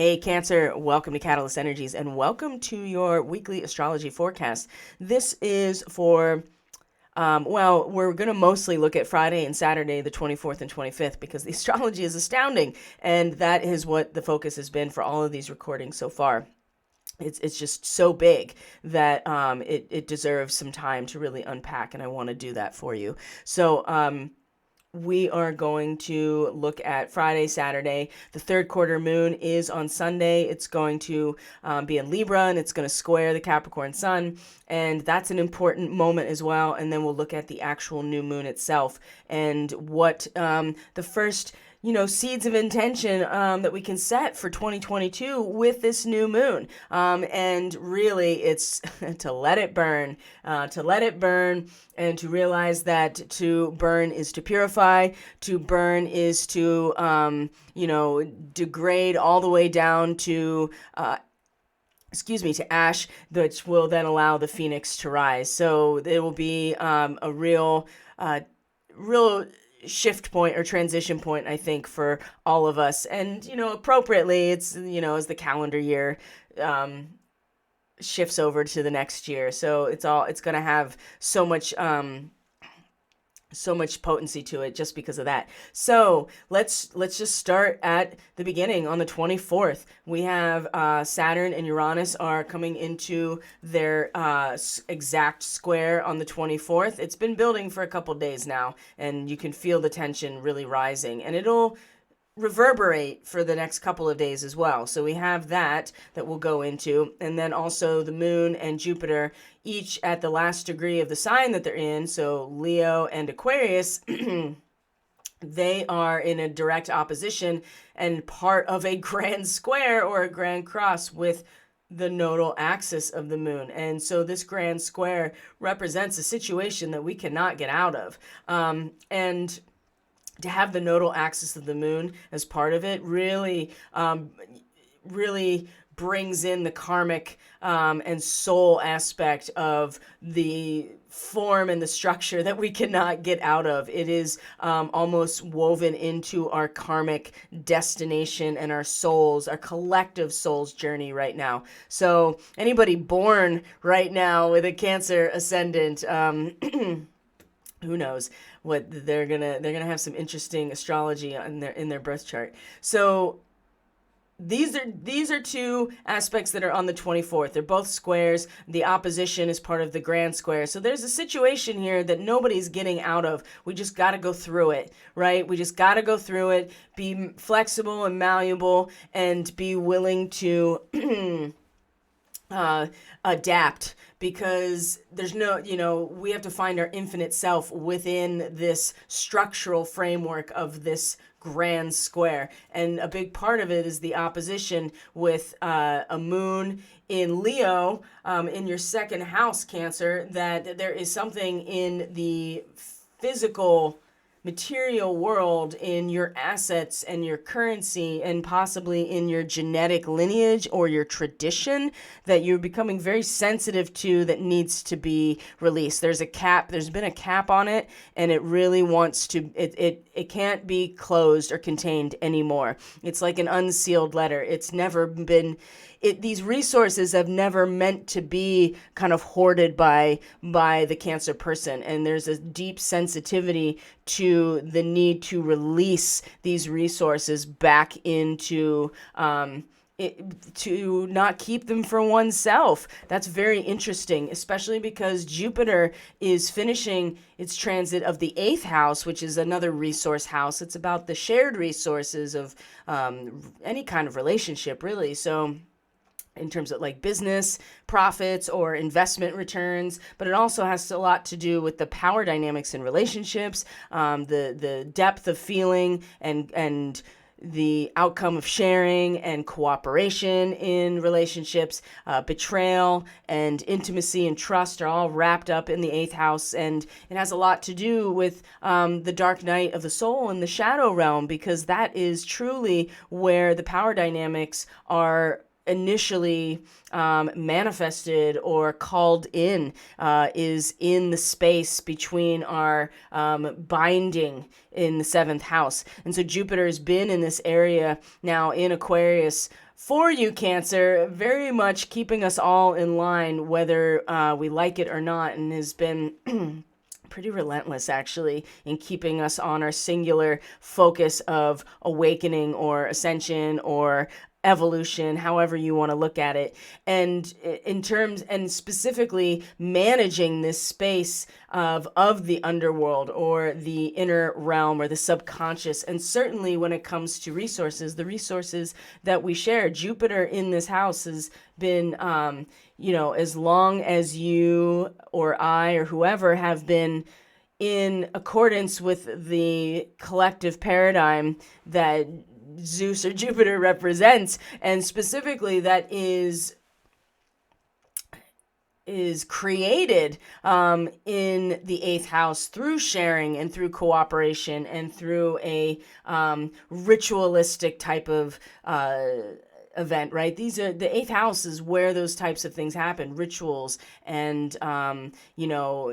Hey Cancer, welcome to Catalyst Energies and welcome to your weekly astrology forecast. This is for, we're going to mostly look at Friday and Saturday, the 24th and 25th, because the astrology is astounding. And that is what the focus has been for all of these recordings so far. It's just so big that it deserves some time to really unpack, and I want to do that for you. So, we are going to look at Friday, Saturday. The third quarter moon is on Sunday. It's going to be in Libra, and it's going to square the Capricorn sun. And that's an important moment as well. And then we'll look at the actual new moon itself and what the first seeds of intention that we can set for 2022 with this new moon. And really, it's to let it burn, and to realize that to burn is to purify, to burn is to, degrade all the way down to, to ash, which will then allow the phoenix to rise. So it will be a real shift point or transition point, I think, for all of us. And, appropriately, it's, as the calendar year shifts over to the next year. So it's going to have so much potency to it just because of that. So let's just start at the beginning. On the 24th, we have Saturn and Uranus are coming into their exact square on the 24th. It's been building for a couple days now, and you can feel the tension really rising, and it'll reverberate for the next couple of days as well. So we have that we'll go into, and then also the moon and Jupiter each at the last degree of the sign that they're in. So Leo and Aquarius, they are in a direct opposition and part of a grand square or a grand cross with the nodal axis of the moon. And so this grand square represents a situation that we cannot get out of. And to have the nodal axis of the moon as part of it really brings in the karmic and soul aspect of the form and the structure that we cannot get out of. It is almost woven into our karmic destination and our souls, our collective soul's journey right now. So anybody born right now with a Cancer ascendant, who knows what they're gonna have some interesting astrology in their birth chart. So these are two aspects that are on the 24th. They're both squares. The opposition is part of the grand square. So there's a situation here that nobody's getting out of. We just got to go through it, right? We just got to go through it, be flexible and malleable, and be willing to adapt, because there's we have to find our infinite self within this structural framework of this grand square. And a big part of it is the opposition with a moon in Leo, in your second house, Cancer, that there is something in the physical material world, in your assets and your currency, and possibly in your genetic lineage or your tradition, that you're becoming very sensitive to, that needs to be released. There's been a cap on it, and it really wants to, it can't be closed or contained anymore. It's like an unsealed letter. It's never been, these resources have never meant to be kind of hoarded by the Cancer person. And there's a deep sensitivity to the need to release these resources back into, to not keep them for oneself. That's very interesting, especially because Jupiter is finishing its transit of the 8th house, which is another resource house. It's about the shared resources of any kind of relationship, really. So in terms of like business profits or investment returns, but it also has a lot to do with the power dynamics in relationships, the depth of feeling and the outcome of sharing and cooperation in relationships. Betrayal and intimacy and trust are all wrapped up in the 8th house, and it has a lot to do with the dark night of the soul and the shadow realm, because that is truly where the power dynamics are initially manifested or called in is in the space between our binding in the seventh house. And so Jupiter has been in this area now in Aquarius for you, Cancer, very much keeping us all in line, whether we like it or not, and has been pretty relentless, actually, in keeping us on our singular focus of awakening or ascension or evolution, however you want to look at it. And in terms, and specifically managing this space of the underworld or the inner realm or the subconscious. And certainly when it comes to resources, the resources that we share, Jupiter in this house has been, as long as you or I or whoever have been in accordance with the collective paradigm that Zeus or Jupiter represents, and specifically that is created in the eighth house through sharing and through cooperation and through a ritualistic type of event, right? These are the eighth house is where those types of things happen, rituals and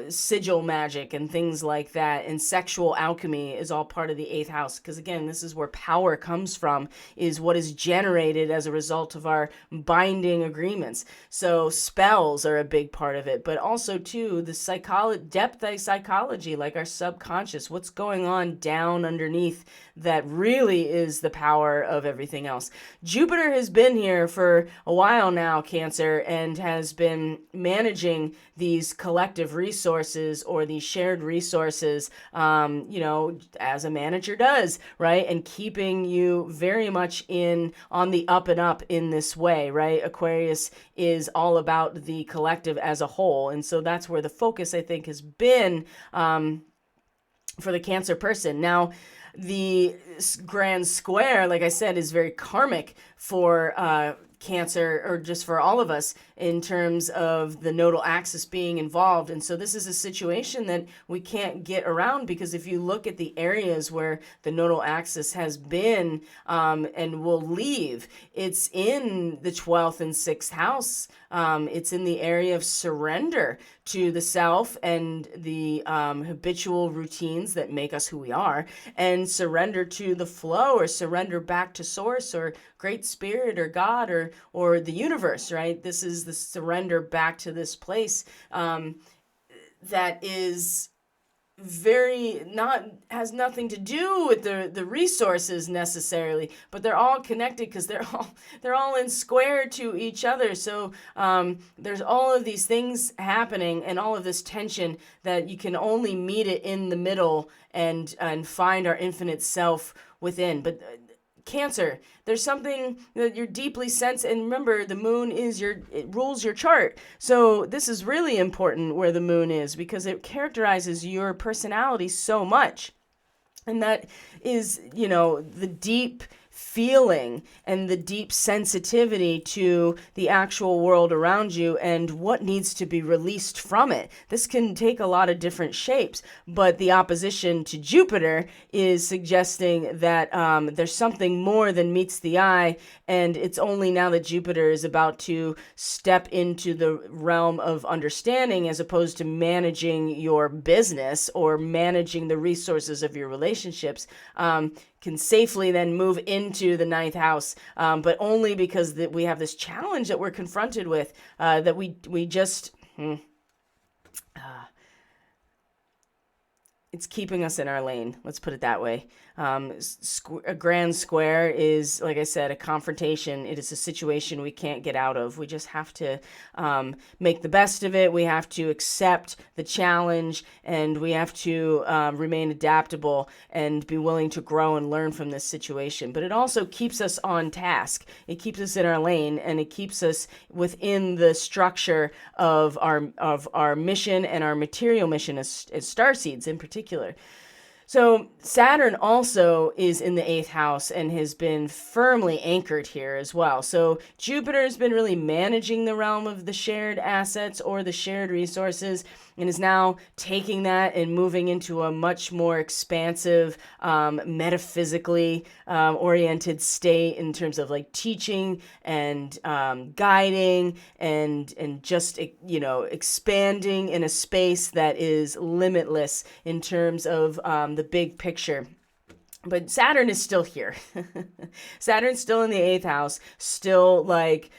sigil magic and things like that, and sexual alchemy is all part of the eighth house, because again, this is where power comes from, is what is generated as a result of our binding agreements. So spells are a big part of it, but also too the depth of psychology, like our subconscious, what's going on down underneath, that really is the power of everything else. Jupiter has been here for a while now, Cancer, and has been managing these collective resources or these shared resources, as a manager does, right? And keeping you very much on the up and up in this way, right? Aquarius is all about the collective as a whole. And so that's where the focus, I think, has been for the Cancer person. Now, the grand square, like I said, is very karmic for Cancer, or just for all of us, in terms of the nodal axis being involved. And so this is a situation that we can't get around, because if you look at the areas where the nodal axis has been and will leave, it's in the 12th and 6th house. It's in the area of surrender to the self and the habitual routines that make us who we are, and surrender to the flow, or surrender back to source or great spirit or God or the universe, right? This is the surrender back to this place that is has nothing to do with the resources necessarily, but they're all connected because they're all in square to each other. So there's all of these things happening and all of this tension that you can only meet it in the middle and find our infinite self within. But Cancer, there's something that you're deeply sensitive, and remember, the moon it rules your chart. So this is really important where the moon is, because it characterizes your personality so much. And that is, the deep feeling and the deep sensitivity to the actual world around you and what needs to be released from it. This can take a lot of different shapes, but the opposition to Jupiter is suggesting that there's something more than meets the eye, and it's only now that Jupiter is about to step into the realm of understanding, as opposed to managing your business or managing the resources of your relationships, can safely then move into the ninth house, but only because we have this challenge that we're confronted with, that we just it's keeping us in our lane. Let's put it that way. A grand square is, like I said, a confrontation. It is a situation we can't get out of. We just have to make the best of it. We have to accept the challenge, and we have to remain adaptable and be willing to grow and learn from this situation. But it also keeps us on task. It keeps us in our lane, and it keeps us within the structure of our mission and our material mission as starseeds in particular. So Saturn also is in the eighth house and has been firmly anchored here as well. So Jupiter has been really managing the realm of the shared assets or the shared resources, and is now taking that and moving into a much more expansive, metaphysically oriented state in terms of like teaching and guiding and just expanding in a space that is limitless in terms of the big picture. But Saturn is still here. Saturn's still in the eighth house, still like,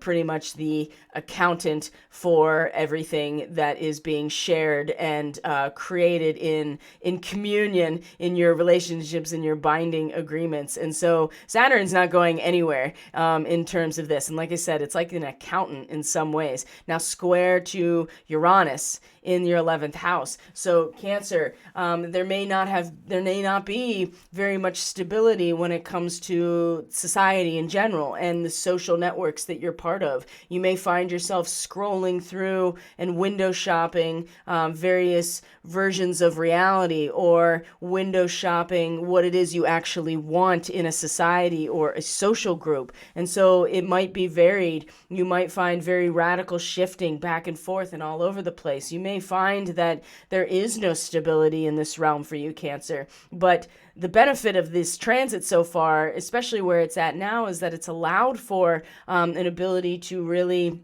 pretty much the accountant for everything that is being shared and created in communion in your relationships and your binding agreements. And so Saturn's not going anywhere in terms of this. And like I said, it's like an accountant in some ways. Now square to Uranus in your 11th house. So Cancer, there may not be very much stability when it comes to society in general and the social networks that you're part of. You may find yourself scrolling through and window shopping various versions of reality, or window shopping what it is you actually want in a society or a social group. And so it might be varied. You might find very radical shifting back and forth and all over the place. You may find that there is no stability in this realm for you, Cancer. But the benefit of this transit so far, especially where it's at now, is that it's allowed for an ability to really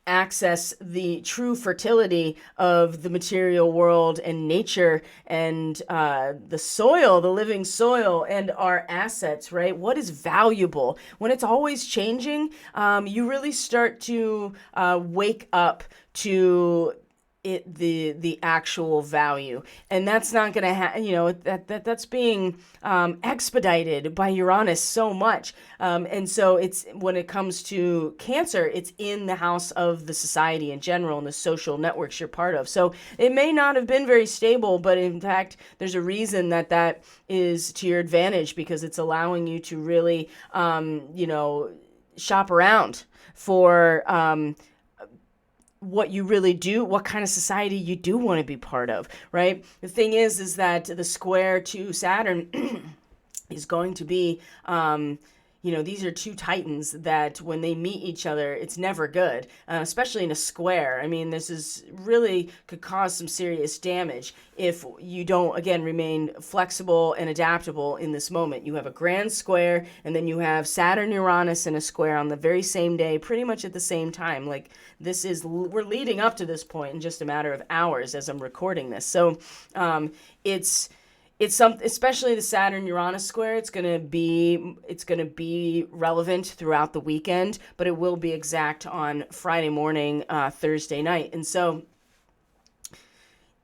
access the true fertility of the material world and nature and the soil, the living soil, and our assets, right? What is valuable? When it's always changing, you really start to wake up to the actual value, and that's not going to that's being expedited by Uranus so much, and so it's, when it comes to Cancer, it's in the house of the society in general and the social networks you're part of. So it may not have been very stable, but in fact there's a reason that is to your advantage, because it's allowing you to really shop around for what you really do, what kind of society you do want to be part of, right? The thing is that the square to Saturn is going to be, these are two titans that when they meet each other, it's never good, especially in a square. I mean, this is really could cause some serious damage if you don't, again, remain flexible and adaptable in this moment. You have a grand square, and then you have Saturn, Uranus in a square on the very same day, pretty much at the same time. Like, we're leading up to this point in just a matter of hours as I'm recording this. So it's something, especially the Saturn Uranus square. It's gonna be relevant throughout the weekend, but it will be exact on Friday morning, Thursday night. And so,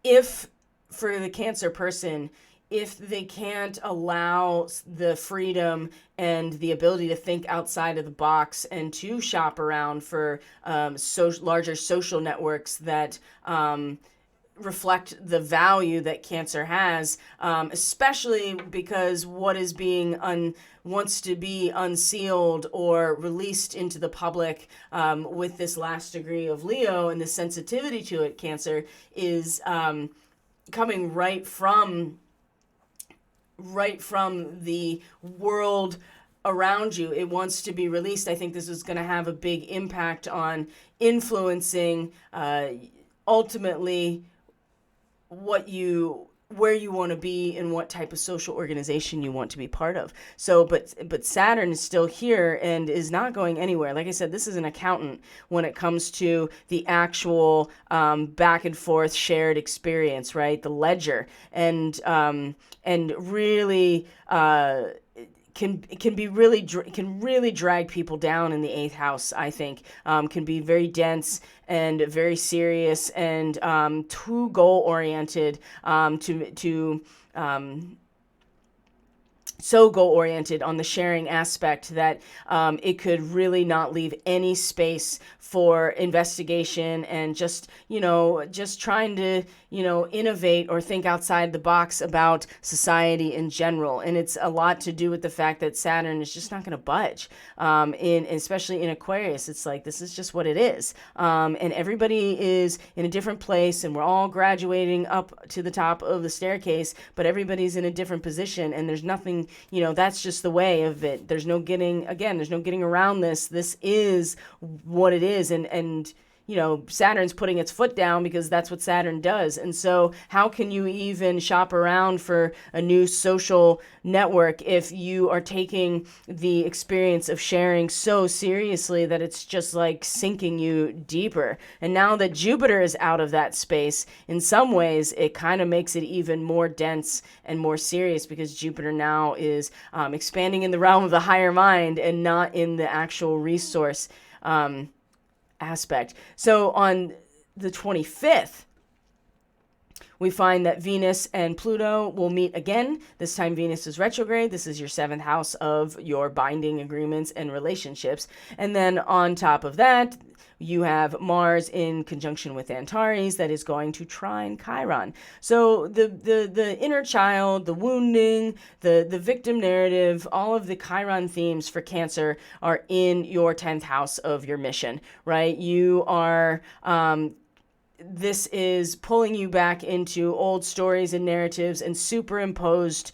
if for the Cancer person, if they can't allow the freedom and the ability to think outside of the box and to shop around for larger social networks that reflect the value that Cancer has, especially because what is being wants to be unsealed or released into the public with this last degree of Leo and the sensitivity to it, Cancer, is coming right from the world around you. It wants to be released. I think this is going to have a big impact on influencing ultimately where you want to be and what type of social organization you want to be part of. So, but Saturn is still here and is not going anywhere. Like I said, this is an accountant when it comes to the actual back and forth shared experience, right? The ledger, and really can really drag people down in the eighth house. I think can be very dense and very serious and too goal oriented to so goal oriented on the sharing aspect that it could really not leave any space for investigation and just trying to, innovate or think outside the box about society in general. And it's a lot to do with the fact that Saturn is just not going to budge. Especially in Aquarius, it's like, this is just what it is. And everybody is in a different place, and we're all graduating up to the top of the staircase, but everybody's in a different position, and there's nothing, that's just the way of it. There's no getting around this. This is what it is. And Saturn's putting its foot down because that's what Saturn does. And so how can you even shop around for a new social network if you are taking the experience of sharing so seriously that it's just like sinking you deeper? And now that Jupiter is out of that space, in some ways, it kind of makes it even more dense and more serious, because Jupiter now is expanding in the realm of the higher mind and not in the actual resource aspect. So on the 25th, we find that Venus and Pluto will meet again. This time Venus is retrograde. This is your 7th house of your binding agreements and relationships. And then on top of that, you have Mars in conjunction with Antares that is going to trine Chiron. So the inner child, the wounding, the victim narrative, all of the Chiron themes for Cancer are in your 10th house of your mission, right? You are this is pulling you back into old stories and narratives and superimposed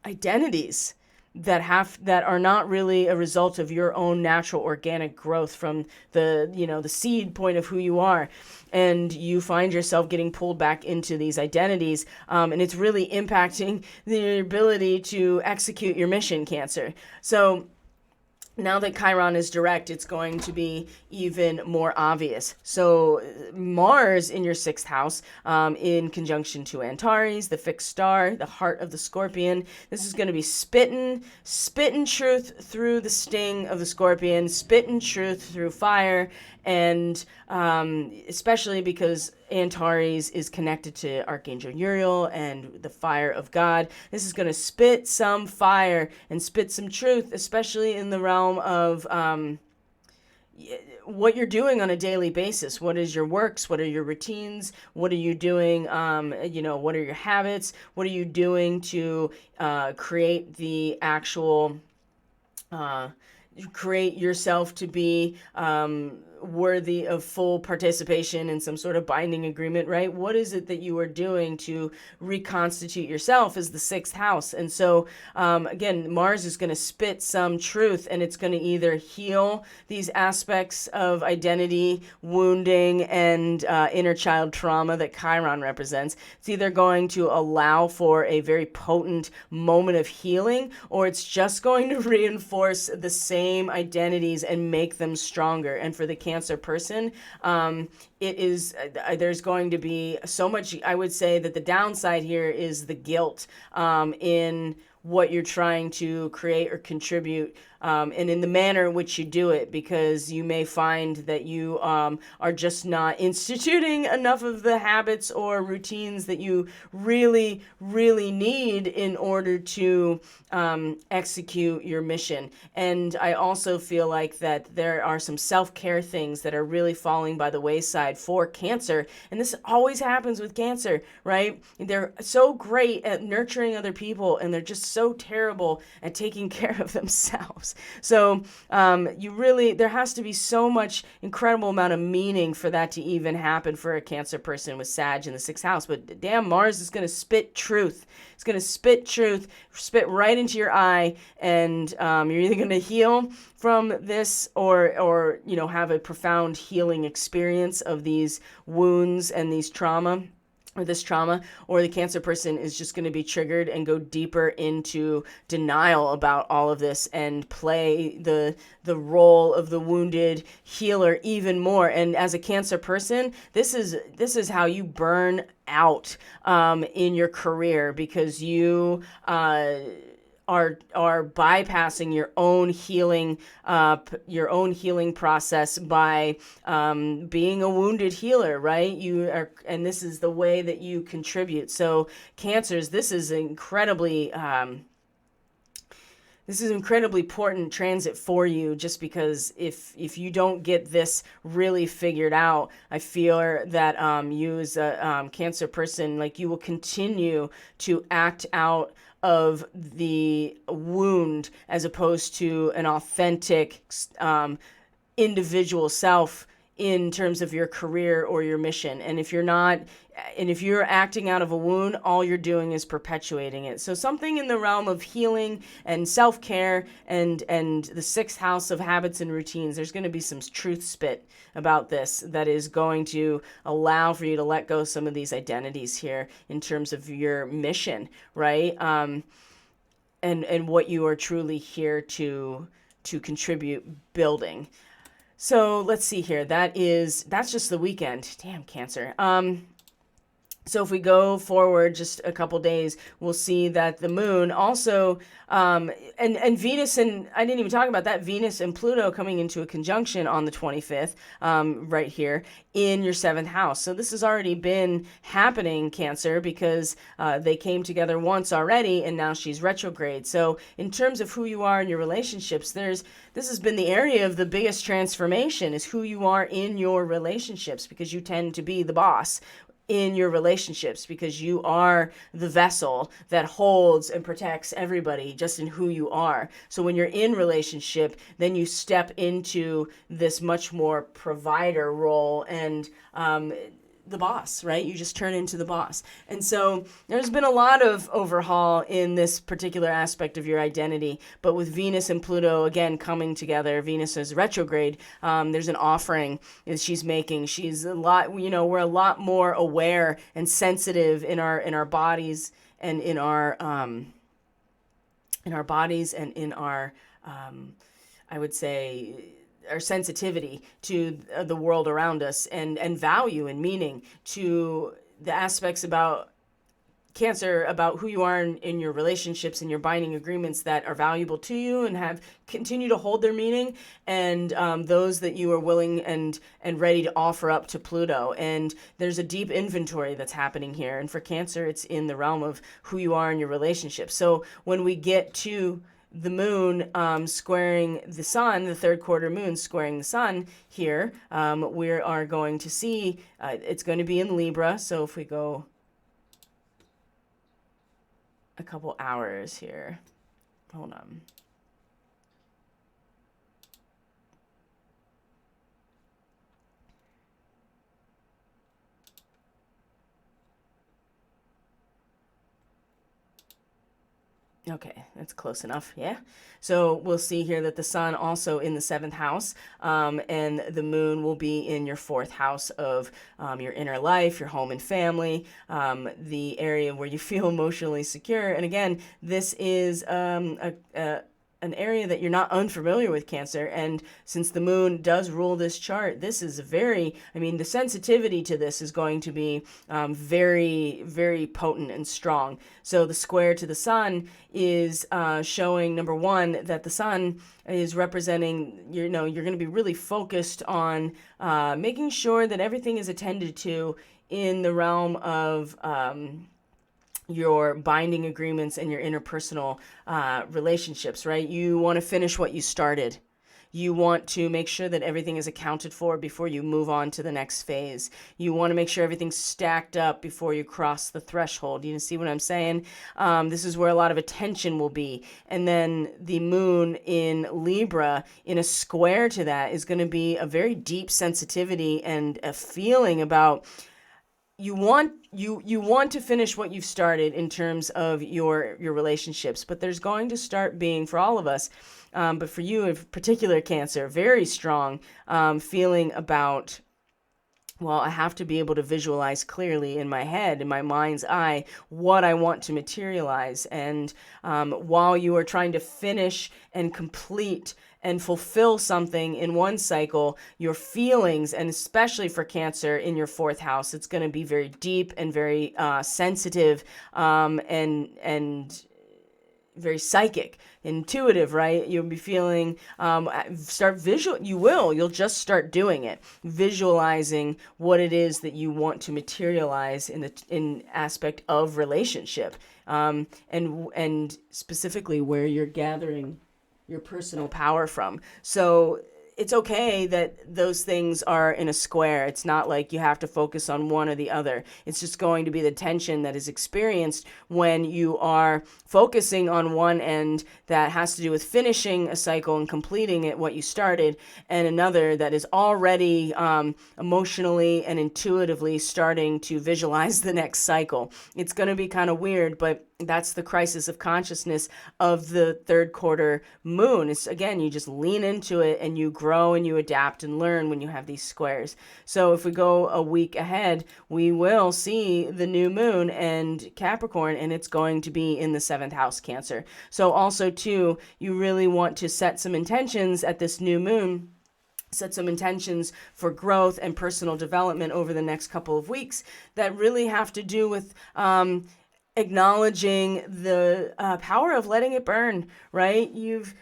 identities that are not really a result of your own natural organic growth from the seed point of who you are. And you find yourself getting pulled back into these identities, and it's really impacting the ability to execute your mission, Cancer. So now that Chiron is direct, it's going to be even more obvious. So Mars in your 6th house, in conjunction to Antares, the fixed star, the heart of the Scorpion. This is going to be spitting truth through the sting of the Scorpion, spitting truth through fire, and especially because Antares is connected to Archangel Uriel and the fire of God. This is going to spit some fire and spit some truth, especially in the realm of what you're doing on a daily basis. What is your works? What are your routines? What are you doing? What are your habits? What are you doing to create the actual create yourself to be worthy of full participation in some sort of binding agreement, right? What is it that you are doing to reconstitute yourself as the 6th house? And so, again, Mars is going to spit some truth, and it's going to either heal these aspects of identity, wounding, and inner child trauma that Chiron represents. It's either going to allow for a very potent moment of healing, or it's just going to reinforce the same identities and make them stronger. And for the Cancer person, it is there's going to be so much. I would say that the downside here is the guilt in what you're trying to create or contribute, and in the manner in which you do it, because you may find that you are just not instituting enough of the habits or routines that you really, really need in order to execute your mission. And I also feel like that there are some self-care things that are really falling by the wayside for Cancer. And this always happens with Cancer, right? They're so great at nurturing other people, and they're just so terrible at taking care of themselves. So there has to be so much incredible amount of meaning for that to even happen for a Cancer person with Sag in the 6th house. But damn, Mars is going to spit truth. It's going to spit truth, spit right into your eye, and you're either going to heal from this or have a profound healing experience of these wounds and these trauma. Or this trauma, or the Cancer person is just going to be triggered and go deeper into denial about all of this and play the role of the wounded healer even more. And as a Cancer person, this is how you burn out in your career, because you are bypassing your own healing process by being a wounded healer, right? And this is the way that you contribute. So Cancers, this is incredibly this is an incredibly important transit for you, just because if you don't get this really figured out, I feel that you as a Cancer person, like, you will continue to act out of the wound as opposed to an authentic individual self in terms of your career or your mission. And if you're acting out of a wound, all you're doing is perpetuating it. So something in the realm of healing and self-care and the sixth house of habits and routines, there's going to be some truth spit about this that is going to allow for you to let go some of these identities here in terms of your mission, right? And what you are truly here to contribute building. So let's see here. That's just the weekend. Damn, Cancer. So if we go forward just a couple days, we'll see that the moon also, and Venus, and I didn't even talk about that, Venus and Pluto coming into a conjunction on the 25th, right here in your seventh house. So this has already been happening, Cancer, because they came together once already, and now she's retrograde. So in terms of who you are in your relationships, this has been the area of the biggest transformation, is who you are in your relationships, because you tend to be the boss in your relationships, because you are the vessel that holds and protects everybody just in who you are. So when you're in relationship, then you step into this much more provider role and the boss, right? You just turn into the boss. And so there's been a lot of overhaul in this particular aspect of your identity. But with Venus and Pluto, again, coming together, Venus is retrograde, there's an offering that she's making. She's a lot, we're a lot more aware and sensitive in our bodies and in our bodies and in our, I would say, our sensitivity to the world around us, and value and meaning to the aspects about Cancer, about who you are in your relationships and your binding agreements that are valuable to you and continue to hold their meaning, and those that you are willing and ready to offer up to Pluto. And there's a deep inventory that's happening here. And for Cancer, it's in the realm of who you are in your relationships. So when we get to the moon squaring the sun, the third quarter moon squaring the sun here, we are going to see, it's going to be in Libra. So if we go a couple hours here, hold on. Okay, that's close enough, yeah. So we'll see here that the sun also in the seventh house, and the moon will be in your fourth house of your inner life, your home and family, the area where you feel emotionally secure. And again, this is an area that you're not unfamiliar with, Cancer. And since the moon does rule this chart, this is the sensitivity to this is going to be very, very potent and strong. So the square to the sun is showing, number one, that the sun is representing, you're going to be really focused on making sure that everything is attended to in the realm of your binding agreements and your interpersonal relationships, right? You want to finish what you started. You want to make sure that everything is accounted for before you move on to the next phase. You want to make sure everything's stacked up before you cross the threshold. You see what I'm saying? This is where a lot of attention will be. And then the moon in Libra in a square to that is going to be a very deep sensitivity and a feeling about you want to finish what you've started in terms of your relationships, but there's going to start being, for all of us, but for you in particular, Cancer, very strong feeling about, well, I have to be able to visualize clearly in my head, in my mind's eye, what I want to materialize. And while you are trying to finish and complete and fulfill something in one cycle, your feelings, and especially for Cancer in your fourth house, it's going to be very deep and very sensitive and very psychic, intuitive, right? You'll be feeling, you'll just start doing it, visualizing what it is that you want to materialize in aspect of relationship. and specifically where you're gathering your personal power from. So it's okay that those things are in a square. It's not like you have to focus on one or the other. It's just going to be the tension that is experienced when you are focusing on one end that has to do with finishing a cycle and completing it, what you started, and another that is already emotionally and intuitively starting to visualize the next cycle. It's going to be kind of weird, but that's the crisis of consciousness of the third quarter moon. It's, again, you just lean into it and you grow and you adapt and learn when you have these squares. So if we go a week ahead, we will see the new moon and Capricorn, and it's going to be in the 7th house, Cancer. So also too, you really want to set some intentions at this new moon. Set some intentions for growth and personal development over the next couple of weeks that really have to do with acknowledging the power of letting it burn, right? We've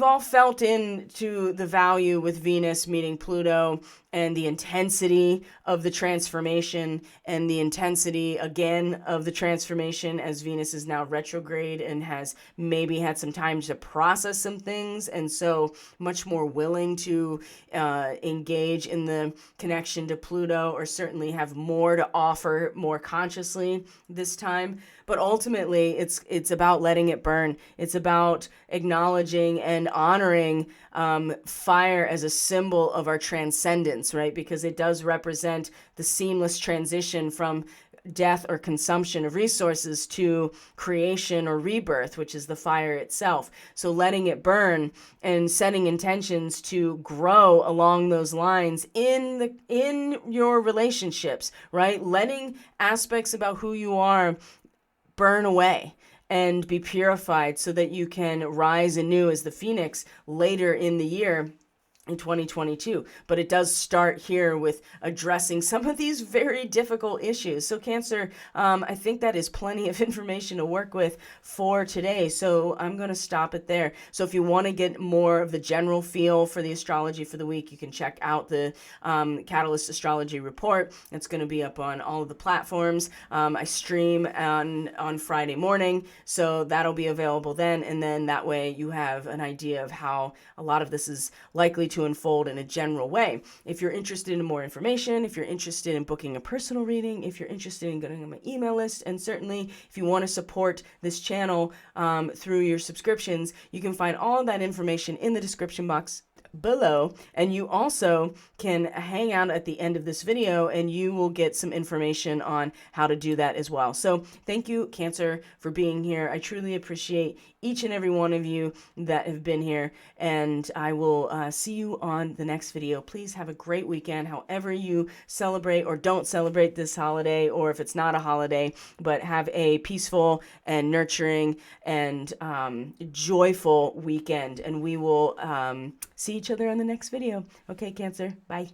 all felt into the value with Venus meeting Pluto and the intensity of the transformation and the intensity again of the transformation as Venus is now retrograde and has maybe had some time to process some things, and so much more willing to engage in the connection to Pluto, or certainly have more to offer more consciously this time. But ultimately, it's about letting it burn. It's about acknowledging and honoring fire as a symbol of our transcendence, right? Because it does represent the seamless transition from death or consumption of resources to creation or rebirth, which is the fire itself. So letting it burn and setting intentions to grow along those lines in your relationships, right? Letting aspects about who you are burn away and be purified so that you can rise anew as the phoenix later in the year in 2022. But it does start here with addressing some of these very difficult issues. So Cancer, I think that is plenty of information to work with for today. So I'm going to stop it there. So if you want to get more of the general feel for the astrology for the week, you can check out the Catalyst Astrology Report. It's going to be up on all of the platforms. I stream on Friday morning, so that'll be available then. And then that way you have an idea of how a lot of this is likely to unfold in a general way. If you're interested in more information, if you're interested in booking a personal reading, if you're interested in getting on my email list, and certainly if you want to support this channel through your subscriptions, you can find all of that information in the description box below. And you also can hang out at the end of this video and you will get some information on how to do that as well. So thank you, Cancer, for being here. I truly appreciate each and every one of you that have been here, and I will see you on the next video. Please have a great weekend, however you celebrate or don't celebrate this holiday, or if it's not a holiday, but have a peaceful and nurturing and joyful weekend, and we will see each other on the next video. Okay, Cancer, bye.